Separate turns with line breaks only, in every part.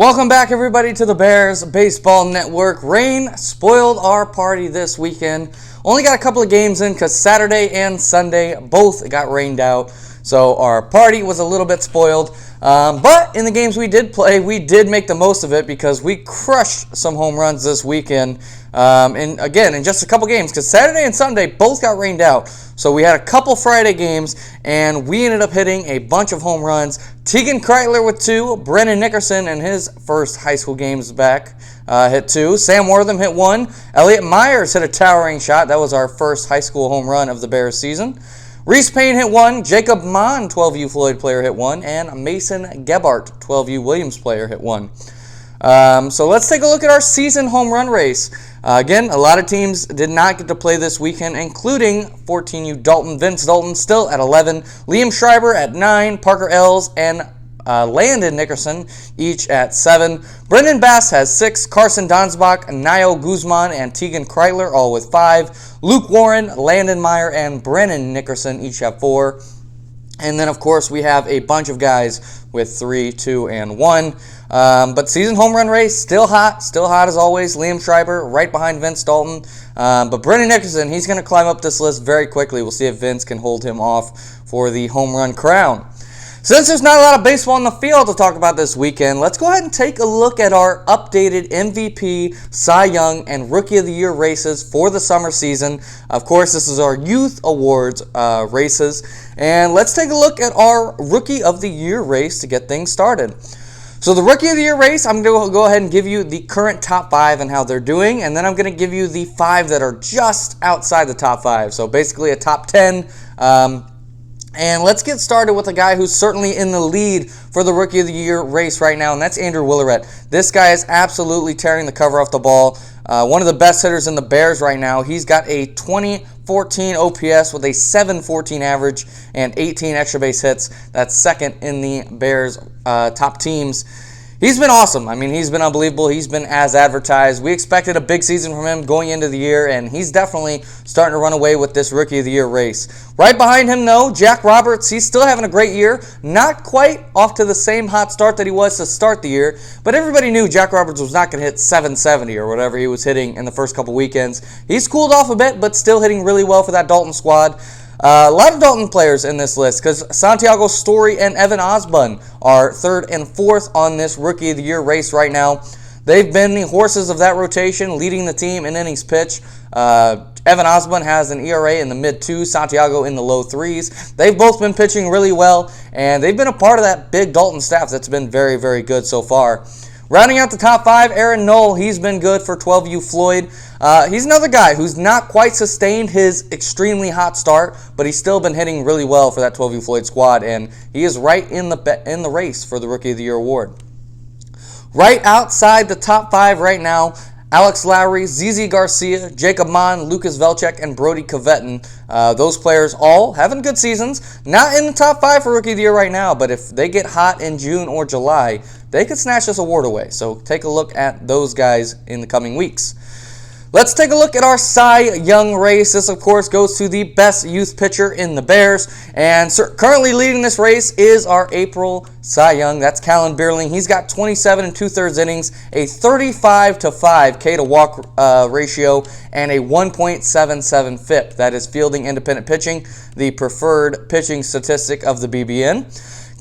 Welcome back, everybody, to the Bears Baseball Network. Rain spoiled our party this weekend. Only got a couple of games in because Saturday and Sunday both got rained out. So our party was a little bit spoiled. But in the games we did play, we did make the most of it because we crushed some home runs this weekend. And again, in just a couple games, because Saturday and Sunday both got rained out. So we had a couple Friday games, and we ended up hitting a bunch of home runs. Tegan Kreitler with 2. Brennan Nickerson in his first high school games back hit 2. Sam Wortham hit 1. Elliot Myers hit a towering shot. That was our first high school home run of the Bears season. Reese Payne hit 1. Jacob Mon, 12U Floyd player, hit 1. And Mason Gebhardt, 12U Williams player, hit 1. So let's take a look at our season home run race. Again, a lot of teams did not get to play this weekend, including 14U Dalton. Vince Dalton still at 11. Liam Schreiber at 9. Parker Ells and Landon Nickerson each at 7. Brendan Bass has 6. Carson Donsbach, Nio Guzman, and Tegan Kreitler all with 5. Luke Warren, Landon Meyer, and Brennan Nickerson each have 4. And then, of course, we have a bunch of guys with 3, 2, and 1. But season home run race, still hot as always. Liam Schreiber right behind Vince Dalton. But Brennan Nickerson, he's going to climb up this list very quickly. We'll see if Vince can hold him off for the home run crown. Since there's not a lot of baseball in the field to talk about this weekend, let's go ahead and take a look at our updated MVP, Cy Young, and Rookie of the Year races for the summer season. Of course, this is our Youth Awards races. And let's take a look at our Rookie of the Year race to get things started. So the Rookie of the Year race, I'm going to go ahead and give you the current top 5 and how they're doing. And then I'm going to give you the 5 that are just outside the top 5. So basically a top 10. And let's get started with a guy who's certainly in the lead for the Rookie of the Year race right now, and that's Andrew Willeret. This guy is absolutely tearing the cover off the ball. One of the best hitters in the Bears right now. He's got a 2014 OPS with a 714 average and 18 extra base hits. That's second in the Bears' top teams. He's been awesome. I mean, he's been unbelievable. He's been as advertised. We expected a big season from him going into the year, and he's definitely starting to run away with this Rookie of the Year race. Right behind him, though, Jack Roberts. He's still having a great year. Not quite off to the same hot start that he was to start the year, but everybody knew Jack Roberts was not going to hit 770 or whatever he was hitting in the first couple weekends. He's cooled off a bit, but still hitting really well for that Dalton squad. A lot of Dalton players in this list because Santiago Story and Evan Osborne are 3rd and 4th on this Rookie of the Year race right now. They've been the horses of that rotation, leading the team in innings pitched. Evan Osborne has an ERA in the mid-2s, Santiago in the low 3s. They've both been pitching really well, and they've been a part of that big Dalton staff that's been very, very good so far. Rounding out the top 5, Aaron Knoll. He's been good for 12U Floyd. He's another guy who's not quite sustained his extremely hot start, but he's still been hitting really well for that 12U Floyd squad, and he is right in the race for the Rookie of the Year award. Right outside the top 5 right now, Alex Lowry, ZZ Garcia, Jacob Mon, Lucas Velchek, and Brody Covetton. Those players all having good seasons. Not in the top 5 for Rookie of the Year right now, but if they get hot in June or July, they could snatch this award away. So take a look at those guys in the coming weeks. Let's take a look at our Cy Young race. This, of course, goes to the best youth pitcher in the Bears. And currently leading this race is our April Cy Young. That's Callan Beerling. He's got 27 2/3 innings, a 35-5 K to walk ratio, and a 1.77 FIP. That is fielding independent pitching, the preferred pitching statistic of the BBN.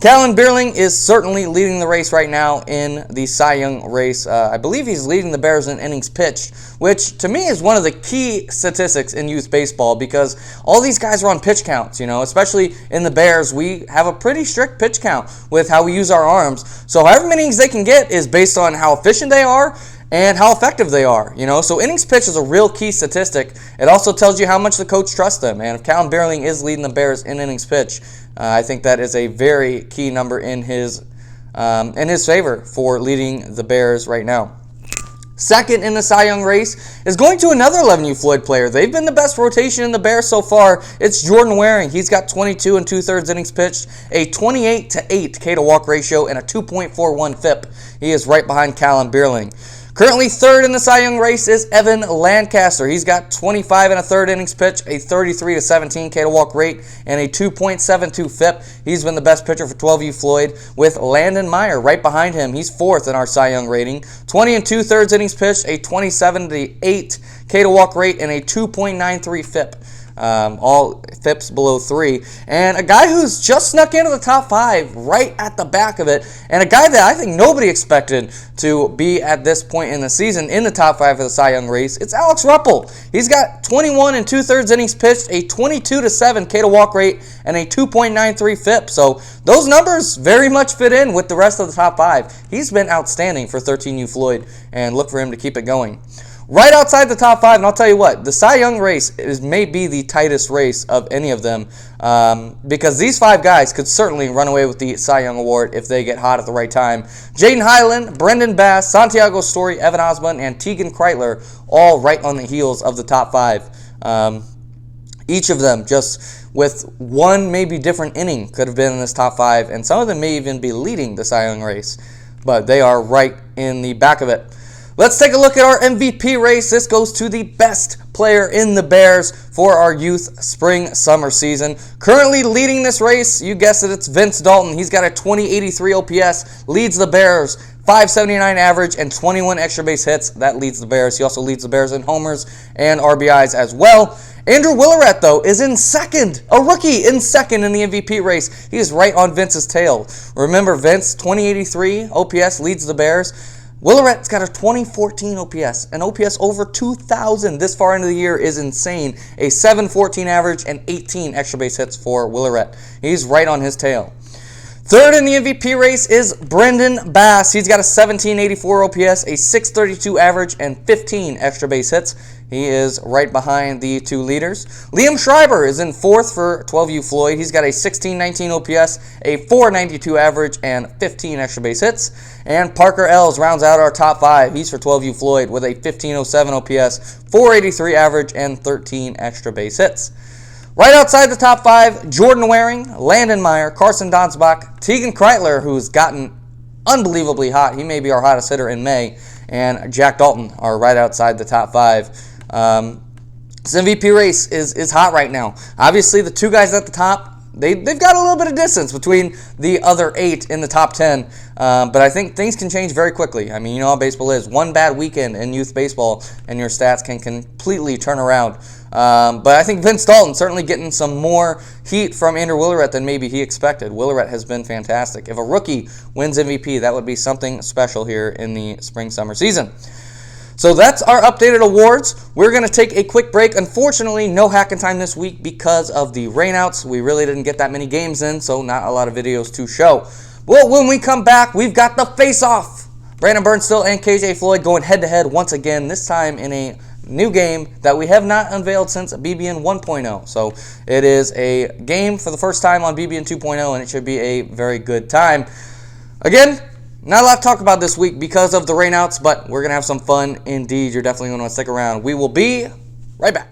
Callan Beerling is certainly leading the race right now in the Cy Young race. I believe he's leading the Bears in innings pitched, which to me is one of the key statistics in youth baseball because all these guys are on pitch counts, especially in the Bears. We have a pretty strict pitch count with how we use our arms. So however many innings they can get is based on how efficient they are and how effective they are, So innings pitched is a real key statistic. It also tells you how much the coach trusts them. And if Callan Beerling is leading the Bears in innings pitched, I think that is a very key number in his favor for leading the Bears right now. Second in the Cy Young race is going to another 11U Floyd player. They've been the best rotation in the Bears so far. It's Jordan Waring. He's got 22 2/3 innings pitched, a 28-8 K to walk ratio, and a 2.41 FIP. He is right behind Callan Beerling. Currently third in the Cy Young race is Evan Lancaster. He's got 25 and a third innings pitch, a 33 to 17 K to walk rate, and a 2.72 FIP. He's been the best pitcher for 12U Floyd, with Landon Meyer right behind him. He's fourth in our Cy Young rating. 20 and 2/3 innings pitched, a 27 to 8 K to walk rate, and a 2.93 FIP. All FIPs below 3, and a guy who's just snuck into the top 5 right at the back of it, and a guy that I think nobody expected to be at this point in the season in the top 5 of the Cy Young race. It's Alex Ruppel. He's got 21 and 2/3 innings pitched, a 22 to 7 K to walk rate, and a 2.93 FIP. So those numbers very much fit in with the rest of the top 5. He's been outstanding for 13U Floyd, and look for him to keep it going. Right outside the top 5, and I'll tell you what, the Cy Young race may be the tightest race of any of them, because these 5 guys could certainly run away with the Cy Young Award if they get hot at the right time. Jaden Highland, Brendan Bass, Santiago Story, Evan Osmond, and Tegan Kreitler, all right on the heels of the top 5. Each of them just with one maybe different inning could have been in this top 5, and some of them may even be leading the Cy Young race, but they are right in the back of it. Let's take a look at our MVP race. This goes to the best player in the Bears for our youth spring-summer season. Currently leading this race, you guessed it, it's Vince Dalton. He's got a 2083 OPS, leads the Bears, 579 average, and 21 extra base hits. That leads the Bears. He also leads the Bears in homers and RBIs as well. Andrew Willeret, though, is in second, a rookie in second in the MVP race. He is right on Vince's tail. Remember, Vince, 2083 OPS, leads the Bears. Willeret's got a 2014 OPS, an OPS over 2,000 this far into the year is insane. A 714 average and 18 extra base hits for Willeret. He's right on his tail. Third in the MVP race is Brendan Bass. He's got a 1784 OPS, a 632 average, and 15 extra base hits. He is right behind the 2 leaders. Liam Schreiber is in fourth for 12U Floyd. He's got a 1619 OPS, a 492 average, and 15 extra base hits. And Parker Ells rounds out our top 5. He's for 12U Floyd with a 1507 OPS, 483 average, and 13 extra base hits. Right outside the top 5, Jordan Waring, Landon Meyer, Carson Donsbach, Tegan Kreitler, who's gotten unbelievably hot. He may be our hottest hitter in May. And Jack Dalton are right outside the top 5. This MVP race is hot right now. Obviously, the 2 guys at the top, they've got a little bit of distance between the other 8 in the top 10. But I think things can change very quickly. I mean, you know how baseball is. One bad weekend in youth baseball, and your stats can completely turn around. But I think Vince Dalton certainly getting some more heat from Andrew Willeret than maybe he expected. Willeret has been fantastic. If a rookie wins MVP, that would be something special here in the spring-summer season. So that's our updated awards. We're going to take a quick break. Unfortunately, no Hackin' Time this week because of the rainouts. We really didn't get that many games in, so not a lot of videos to show. Well, when we come back, we've got the face-off. Brandon Burnstill and KJ Floyd going head-to-head once again, this time in a new game that we have not unveiled since BBN 1.0. So it is a game for the first time on BBN 2.0, and it should be a very good time. Again, not a lot to talk about this week because of the rainouts, but we're going to have some fun indeed. You're definitely going to want to stick around. We will be right back.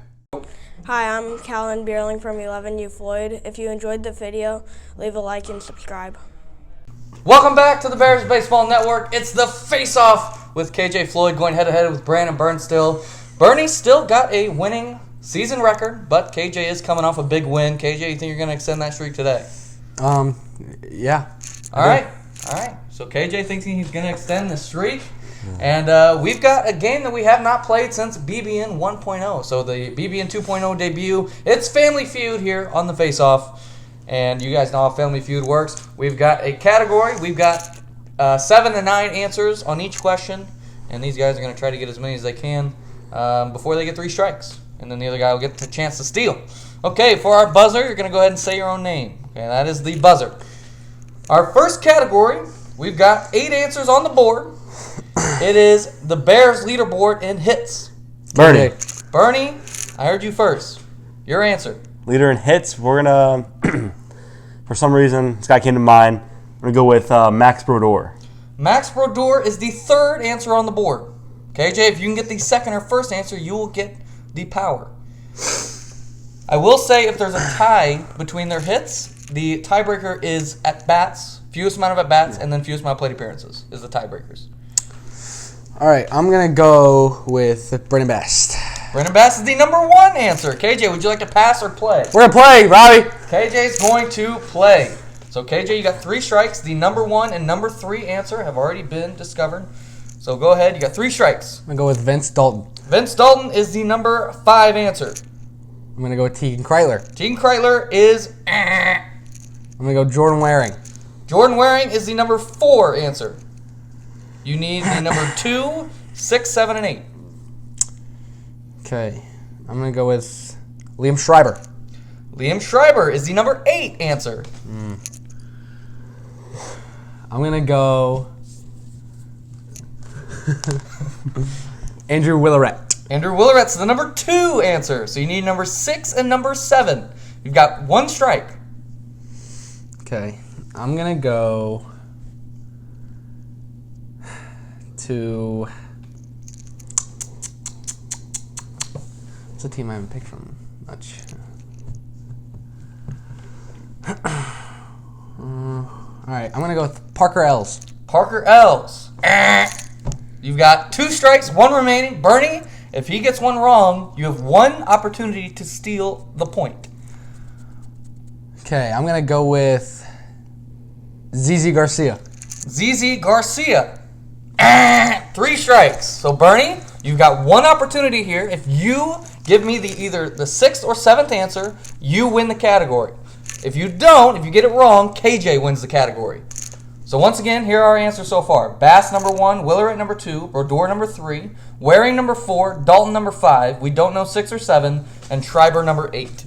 Hi, I'm Callan Bierling from 11U Floyd. If you enjoyed the video, leave a like and subscribe.
Welcome back to the Bears Baseball Network. It's the face-off with KJ Floyd going head-to-head with Brandon Burnstill. Bernie still got a winning season record, but KJ is coming off a big win. KJ, you think you're going to extend that streak today?
Yeah.
All right. So KJ thinks he's going to extend the streak. And we've got a game that we have not played since BBN 1.0. So the BBN 2.0 debut. It's Family Feud here on the face-off. And you guys know how Family Feud works. We've got a category. We've got 7 to 9 answers on each question. And these guys are going to try to get as many as they can before they get 3 strikes. And then the other guy will get the chance to steal. Okay, for our buzzer, you're going to go ahead and say your own name. Okay, that is the buzzer. Our first category, we've got 8 answers on the board. It is the Bears leaderboard in hits.
Bernie.
Okay. Bernie, I heard you first. Your answer.
Leader in hits, we're going to, for some reason, this guy came to mind. I'm going to go with Max Brodeur.
Max Brodeur is the 3rd answer on the board. KJ, if you can get the 2nd or 1st answer, you will get the power. I will say if there's a tie between their hits, the tiebreaker is at-bats, fewest amount of at-bats, and then fewest amount of plate appearances is the tiebreakers.
All right, I'm going to go with Brennan Best.
Brennan Bass is the number 1 answer. KJ, would you like to pass or play?
We're going to play, Robbie.
KJ's going to play. So, KJ, you got 3 strikes. The number 1 and number 3 answer have already been discovered. So, go ahead. You got 3 strikes.
I'm going to go with Vince Dalton.
Vince Dalton is the number 5 answer.
I'm going to go with Tegan Kreitler.
Tegan Kreitler is...
I'm going to go Jordan Waring.
Jordan Waring is the number 4 answer. You need the number 2, 6, 7, and 8.
Okay. I'm going to go with Liam Schreiber.
Liam Schreiber is the number 8 answer.
I'm going to go Andrew Willerette.
Andrew Willeret's the number 2 answer. So you need number 6 and number 7. You've got 1 strike.
Okay. I'm going to go to... What's a team I haven't picked from much? All right, I'm going to go with Parker Ells.
Parker Ells. You've got 2 strikes, 1 remaining. Bernie, if he gets 1 wrong, you have 1 opportunity to steal the point.
Okay, I'm going to go with ZZ Garcia.
ZZ Garcia. 3 strikes. So, Bernie, you've got 1 opportunity here. If you give me either the 6th or 7th answer, you win the category. If you don't, if you get it wrong, KJ wins the category. So once again, here are our answers so far. Bass number 1, Willerette number 2, Brodeur number 3, Waring number 4, Dalton number 5, we don't know 6 or 7, and Schreiber number 8.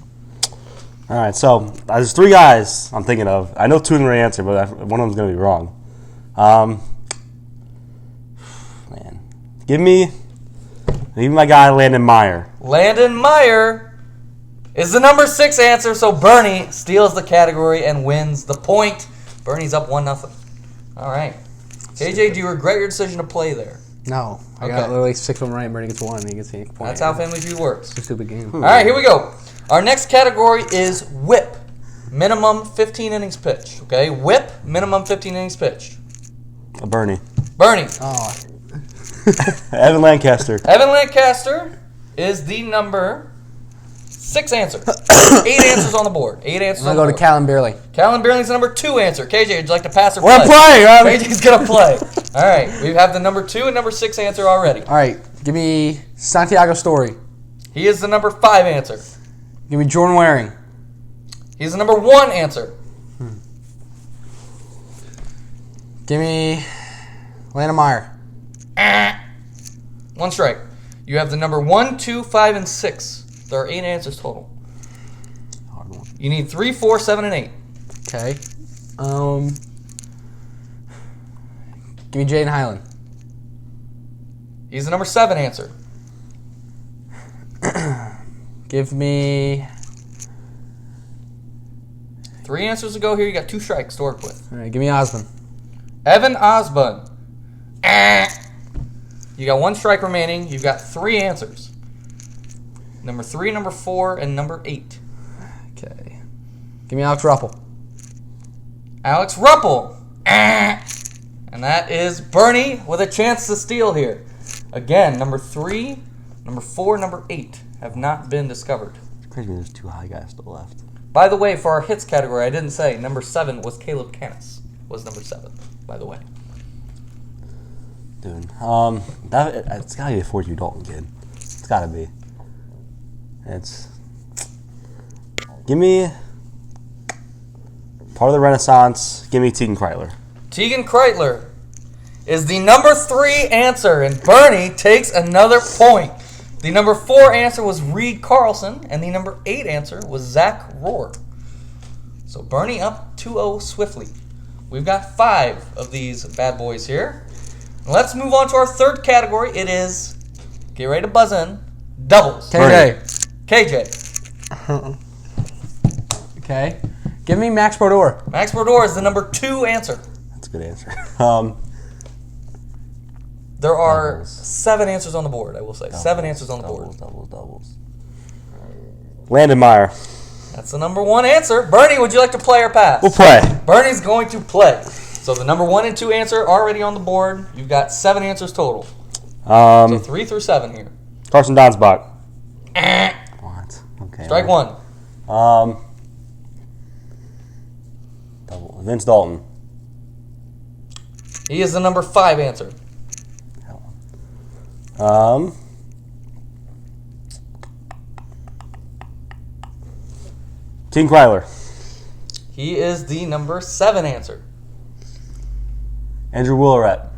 All right, so there's 3 guys I'm thinking of. I know 2 of them are the answer, but one of them's going to be wrong. Man. Give me my guy, Landon Meyer.
Landon Meyer is the number 6 answer, so Bernie steals the category and wins the point. Bernie's up 1-0. All right. KJ, do you regret your decision to play there?
No. I
Okay.
got literally 6 of them right, and Bernie gets 1, and he gets a point.
That's how Family Feud works.
It's a stupid game.
All right, here we go. Our next category is whip. Minimum 15 innings pitched. Okay, whip, minimum 15 innings pitched.
Bernie.
Bernie.
Oh.
Evan Lancaster.
Evan Lancaster is the number 6 answer. 8 answers on the board. 8 answers
I'm
on
going
the
to go
board.
to Callan Beerley.
Callan Beerling's the number 2 answer. KJ, would you like to pass or
We're
play?
playing, Robbie.
KJ's going to play. All right, we have the number 2 and number 6 answer already.
All right, give me Santiago Story.
He is the number 5 answer.
Give me Jordan Waring.
He's the number 1 answer.
Give me Landon Meyer.
1 strike. You have the number 1, 2, 5, and 6. There are 8 answers total.
Hard one.
You need 3, 4, 7, and 8.
Okay. Give me Jaden Highland.
He's the number 7 answer.
Give me...
3 answers to go here. You got 2 strikes to work with.
All right, give me Osmond.
Evan Osborne. You got 1 strike remaining. You've got 3 answers. Number 3, number 4, and number 8.
Okay. Give me Alex Ruppel.
Alex Ruppel. And that is Bernie with a chance to steal here. Again, number 3, number 4, number 8 have not been discovered.
It's crazy there's 2 high guys still left.
By the way, for our hits category, I didn't say number 7 was Caleb Canis. Was number 7, by the way.
Dude, it's got to be a 42 Dalton kid. It's got to be. Give me part of the Renaissance. Give me Tegan Kreitler.
Tegan Kreitler is the number 3 answer, and Bernie takes another point. The number 4 answer was Reed Carlson, and the number 8 answer was Zach Rohr. So Bernie up 2-0 swiftly. We've got 5 of these bad boys here. Let's move on to our third category. It is, get ready to buzz in, doubles. KJ.
Okay. Give me Max Brodeur.
Max Brodeur is the number 2 answer.
That's a good answer.
There are
Doubles.
7 answers on the board, I will say. 7 answers on the board.
Doubles. Landon Meyer.
That's the number 1 answer. Bernie, would you like to play or pass?
We'll play.
Bernie's going to play. So the number 1 and 2 answer are already on the board. You've got 7 answers total. So 3 through 7 here.
Carson Donsbach. What? Okay.
Strike one.
Vince Dalton.
He is the number 5 answer.
Team Kryler.
He is the number 7 answer.
Andrew Willeret.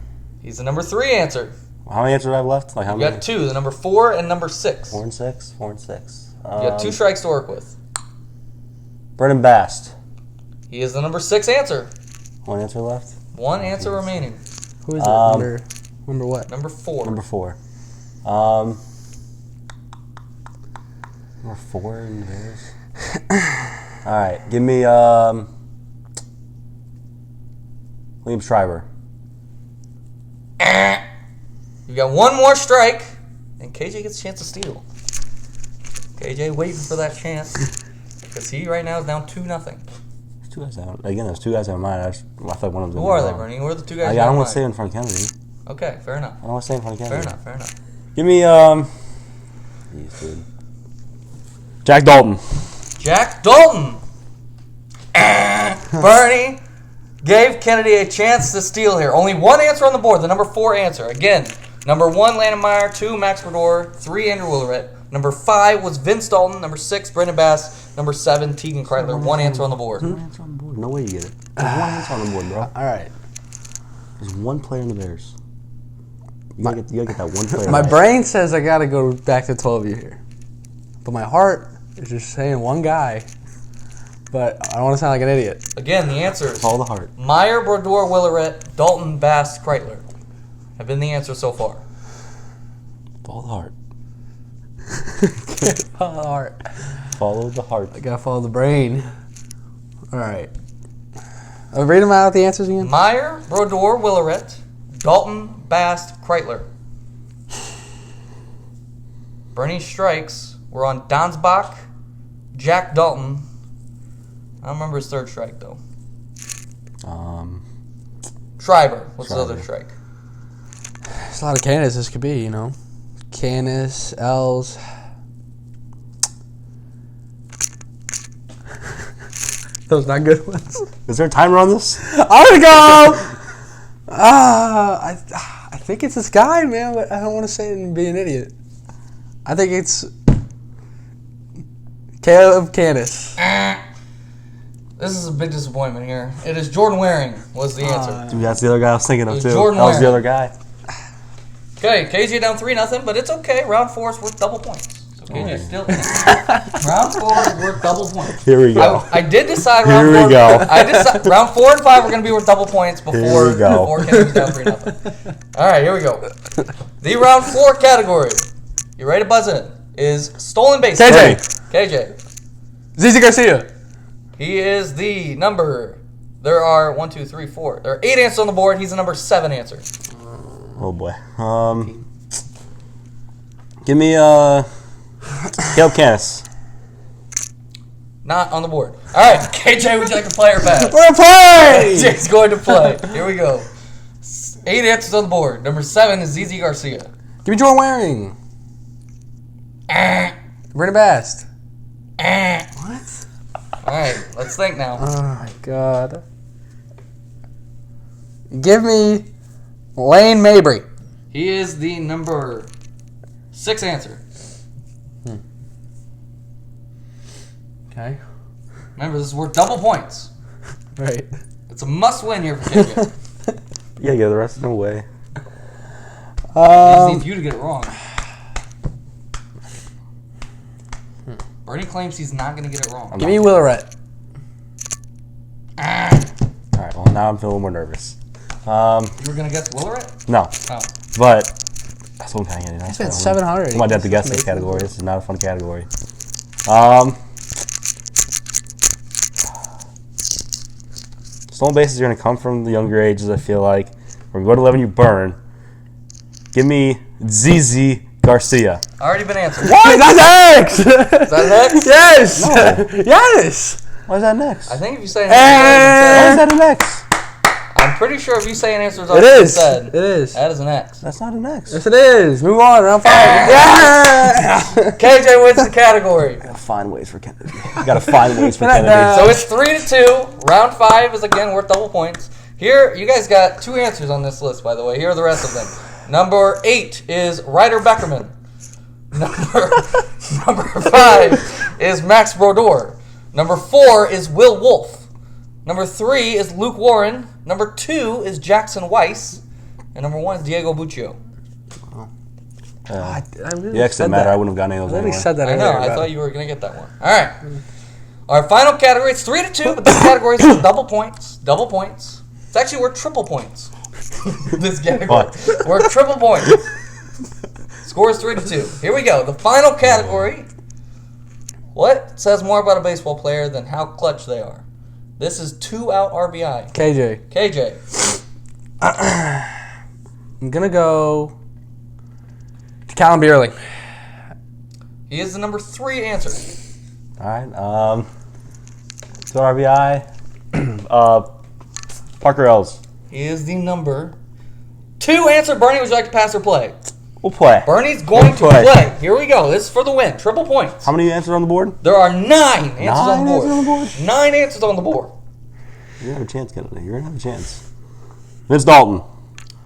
He's the number 3 answer.
How many answers do I have left? Like how
You
many?
got 2, the number 4 and number 6.
4 and 6. 4 and 6.
You got 2 strikes to work with.
Brendan Bast.
He is the number 6 answer.
1 answer left.
1 answer remaining.
Who is it? Number what?
Number 4.
Number 4. Number 4 in the Bears. All right, give me Liam Schreiber.
You got 1 more strike, and KJ gets a chance to steal. KJ waiting for that chance, because he right now is down 2-0.
There's 2 guys out. Again, there's 2 guys out of mine. I thought one of them.
Who are they, Bernie? Who are the 2 guys?
I don't want to say it in front of Kennedy.
Okay, fair enough.
I don't want to say it in front of Kennedy.
Fair enough.
Give me Jeez, dude. Jack Dalton.
Jack Dalton. Bernie gave Kennedy a chance to steal here. Only 1 answer on the board, the number 4 answer. Again, number 1, Landon Meyer. 2, Max Brodeur. 3, Andrew Willeret. Number 5 was Vince Dalton. Number 6, Brendan Bass. Number 7, Tegan Kreitler. 1 answer on the board.
1 answer on the board. No way you get it. There's 1 answer on the board, bro.
All right.
There's 1 player in the Bears. You gotta get that 1 player.
My
right.
brain says I gotta go back to 12 you here, but my heart is just saying 1 guy. But I don't want to sound like an idiot.
Again, the answers:
Follow the heart.
Meyer, Brodeur, Willeret, Dalton, Bass, Kreitler have been the answer so far.
Follow the heart.
Follow the heart.
Follow the heart.
I gotta follow the brain. All right. Read them out the answers again.
Meyer, Brodeur, Willeret, Dalton, Bass, Kreitler. Bernie's strikes were on Donsbach, Jack Dalton. I don't remember his 3rd strike though. Schreiber. What's the other strike?
There's a lot of candidates this could be, you know. Canis, Els. Those not good ones.
Is there a timer on this?
I'm gonna go. I think it's this guy, man, but I don't want to say it and be an idiot. I think it's Caleb Canis.
This is a big disappointment here. It is Jordan Waring was the answer.
Dude, that's the other guy I was thinking of, too.
Jordan
That was the
Waring.
other guy.
Okay, KJ down 3-0, but it's okay. Round 4 is worth double points. So KJ still round 4 is worth double points.
Here we go.
I did decide
Here
round 4.
we go.
I decided round 4 and 5 were going to be worth double points before
Here we go.
KJ was down 3-0. All right, here we go. The round 4 category. You ready to buzz in? Is stolen bases. KJ.
ZZ Garcia.
He is the number. There are 1, 2, 3, 4. There are 8 answers on the board. He's the number 7 answer.
Oh, boy. Give me Caleb Canis.
Not on the board. All right, KJ, would you like to play or pass?
We're playing.
KJ's going to play. Here we go. 8 answers on the board. Number 7 is ZZ Garcia.
Give me Jordan Waring. Brendan Bast. What?
All right, let's think now.
Oh my God. Give me Lane Mabry.
He is the number 6 answer.
Okay.
Remember, this is worth double points.
Right.
It's a must-win here for KJ.
Yeah, the rest no way.
He just needs you to get it wrong. Bernie claims he's not going to get it wrong.
Give me Willeret.
All right, well, now I'm feeling more nervous.
You were going to guess Willeret?
No,
Oh.
but that's what I'm kind of getting.
I spent 700.
I'm about to have to guess this category. This is not a fun category. Stolen bases are going to come from the younger ages, I feel like. We're going to go to 11, you burn. Give me ZZ Garcia.
Already been answered.
What? That's X!
Is that next?
Yes!
No.
Yes!
Why is that next?
I think if you say
Why is that an X?
I I'm pretty sure if you say an answer is
It
already
is.
said,
It is.
that is an X.
That's not an X.
Yes, it is. Move on. Round 5. Yeah.
KJ wins the category.
Gotta find ways for Kennedy. Gotta find ways for Kennedy.
So it's 3-2. Round 5 is again worth double points. Here, you guys got 2 answers on this list, by the way. Here are the rest of them. Number 8 is Ryder Beckerman. Number 5 is Max Brodeur. Number 4 is Will Wolf. Number 3 is Luke Warren. Number 2 is Jackson Weiss. And number 1 is Diego Buccio.
The X didn't matter. I wouldn't have gotten any of those anyway.
Said that
I know.
earlier,
I thought you were going to get that one. All right. Our final category, it's 3-2, but this category is double points. Double points. It's actually worth triple points. This category. Worth triple points. Score is 3-2. Here we go. The final category. What says more about a baseball player than how clutch they are? This is 2-out RBI.
KJ. I'm going to go to Callum Bierling.
He is the number 3 answer.
All right. 2 RBI. Parker Ells.
He is the number 2 answer. Bernie, would you like to pass or play?
We'll play.
Bernie's going to play. Here we go. This is for the win. Triple points.
How many answers on the board?
There are 9 answers on the board.
Answers on the board?
9 answers on the board.
You're going to have a chance, Kennedy. You're going to have a chance. Vince Dalton.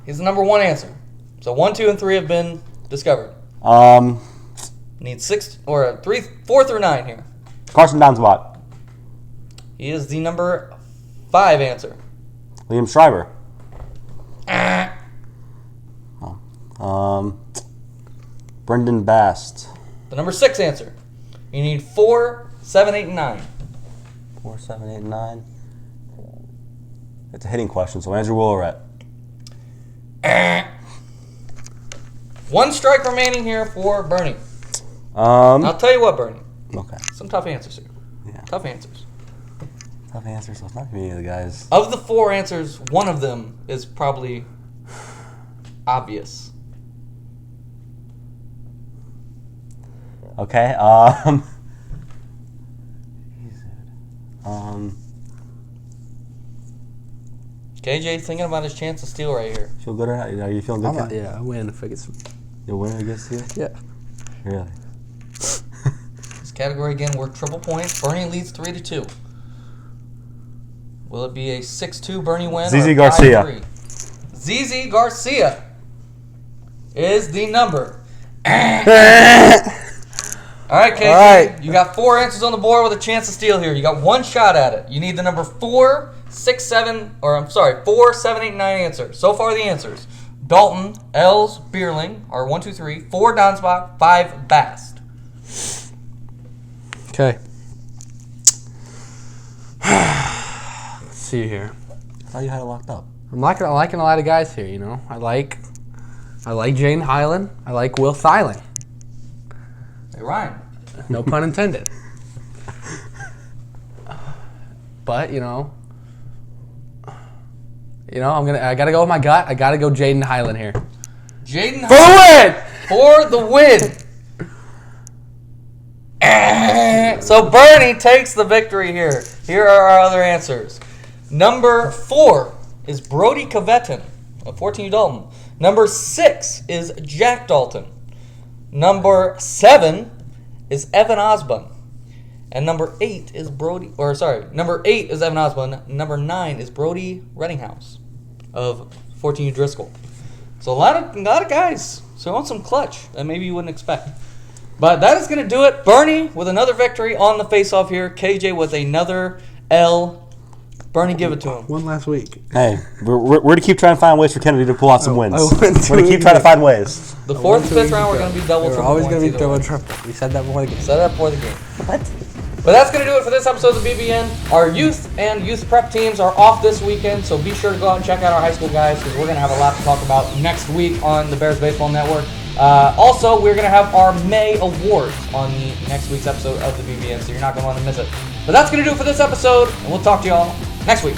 He's the number 1 answer. So 1, 2, and 3 have been discovered. Need 4 through 9 here.
Carson Downsbot.
He is the number 5 answer.
Liam Schreiber. Brendan Bast.
The number 6 answer. You need 4, 7, 8, and 9.
4, 7, 8, 9. It's a hitting question, so Andrew Willeret.
1 strike remaining here for Bernie.
I'll
tell you what, Bernie.
Okay.
Some tough answers here.
Yeah.
Tough answers.
Tough answer, so it's not going to be the guys.
Of the 4 answers, one of them is probably obvious.
Okay.
KJ thinking about his chance to steal right here.
Feel good or not? Are you feeling good?
Yeah, I win if I get some.
You'll win against you?
Yeah.
Really?
This category again worth triple points. Bernie leads 3-2. Will it be a 6-2 Bernie win?
ZZ
or a
Garcia.
5-3? ZZ Garcia is the number. All right, KJ.
All right.
You got 4 answers on the board with a chance to steal here. You got 1 shot at it. You need the number 4, 6, 7, 4, 7, 8, 9 answer. So far the answers. Dalton, Els, Bierling are 1, 2, 3, 4 Downsbot, 5 Bast.
Okay. Let's see here.
I thought you had it locked up.
I'm liking a lot of guys here, you know. I like Jane Highland. I like Will Thielen.
Hey, Ryan.
No pun intended. But, I gotta go with my gut. I gotta go Jaden Highland here.
Jaden
For the win!
For the win. So Bernie takes the victory here. Here are our other answers. Number 4 is Brody Covetton of 14U Dalton. Number 6 is Jack Dalton. Number 7 is Evan Osborne. And number 8 is number 8 is Evan Osborne. Number 9 is Brody Reddinghouse of 14U Driscoll. So a lot of guys showing some clutch that maybe you wouldn't expect. But that is going to do it. Bernie with another victory on the face-off here. KJ with another L. Bernie, give it to him.
One last week.
Hey, we're to keep trying to find ways for Kennedy to pull out some wins.
I went
We're to keep trying to find ways.
The 4th and 5th round, we're going to be double,
We're
triple
always
points
going to be
either
double
way.
triple. We said that before the game.
Set that before the game.
What?
But that's going to do it for this episode of the BBN. Our youth and youth prep teams are off this weekend, so be sure to go out and check out our high school guys because we're going to have a lot to talk about next week on the Bears Baseball Network. Also, we're going to have our May awards on the next week's episode of the BBN, so you're not going to want to miss it. But that's going to do it for this episode, and we'll talk to y'all next week.